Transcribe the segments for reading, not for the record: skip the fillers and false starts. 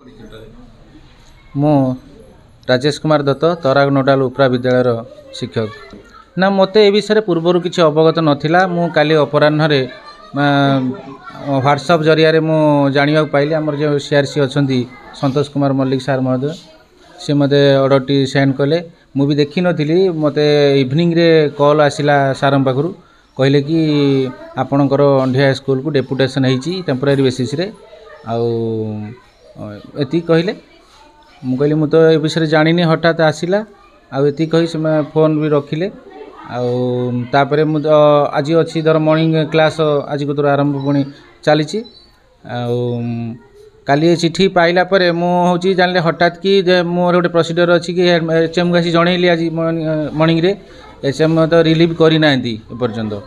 मु राजेश कुमार दत्त तराग नोडाल उपरा विद्यालय शिक्षक ना मत ए विषय पूर्वर किसी अवगत नाला मु काली अपराह्न व्हाट्सअप जरिया मु जाना पाइली आमर जो सीआरसी अच्छा संतोष कुमार मल्लिक सार महोदय सी मत अर्डर टी सेंड कले मु भी देखी नी मत इवनिंग रे कॉल आसला सार पाखु कहले कि आपणकर अंधिया स्कूल को डेपुटेशन होती टेम्पोरारी बेसीस आती कहले मु कहली मु तो ए विषय जानी हठात आसला आती कही से फोन भी रखिले आउे मु आज अच्छी धर मॉर्निंग क्लास आज को आरंभ पुणी चली काली चिठी पाइला परे मु हूँ जान हठात कि मोर गोटे प्रोसीजर अच्छी कि एचएम को आसी जनइली आज मॉर्निंग रे एचएम तो रिलीव करना एपर्यंत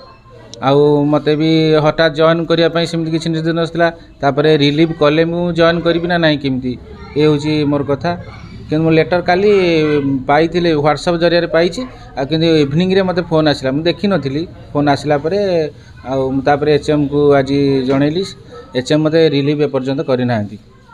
आउ मत भी हठात जॉइन करने सेमती किसी निर्देश नापर रिलीव कले मु जॉइन करी ना ना केमती ये हूँ मोर कथा कि लेटर काली पाई व्हाट्सअप जरिया पाई कि इवनिंग रे मते फोन आसला मुझे देखी नी फोन आसला तापर एचएम को आज जनइली एचएम मते रिलीव एपर्यंत करना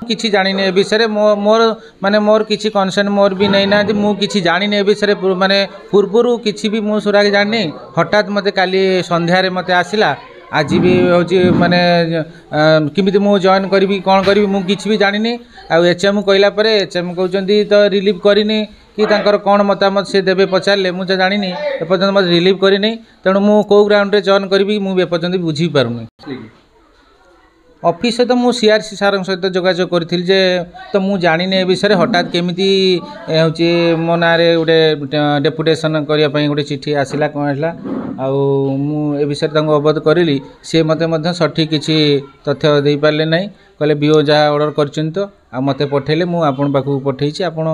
किसी जानी ए विषय मोर माने मोर किसी कनसर्न मोर भी नहीं ना मु किसी जानी ए विषय माने पूर्वर किसी भी मु सुराग जानी हठात मते काली संध्यारे मते आसला आज भी हूँ माने किमिति मु जॉइन करी कौन करी मु किसी भी जानी एचएम कहला परे एचएम कहते तो रिलीव करनी कि तांकर कौन मतामत से देवे पचारे मुझे जानी एपर्यंत मत रिलीव करनी तेणु मु कौ ग्राउंड रे जॉइन करी मुझे एपर्यंत बुझी पारुनी ऑफिस तो मु सीआरसी सार सहित जोगाजोग करी तो मु जानी ए विषय हठात केमिति हूँ मो ना गोटे डेपुटेशन करने गोटे चिठी आसला कौन है ए विषय अवगत करी सी मत सठिक किसी तथ्य दे पारे ना कहले बीओ जहाँ ऑर्डर कर मत पठेले मुझे आपण पाखु पठे आपण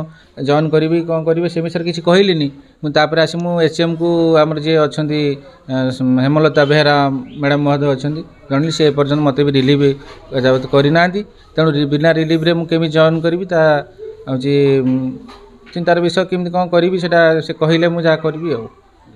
जॉइन करी कौन करेंगे से विषय किसी कहली मुझे आसी मु एचएम को आमर जी अच्छा हेमलता बेहरा मैडम महोदय अच्छा जनली से एपर्यंत मत भी रिलीव करना तेणु बिना रिलीव रे मुझे जॉइन करी हूँ चिंतार विषय केमती कौन करी से कहले मुझे करी।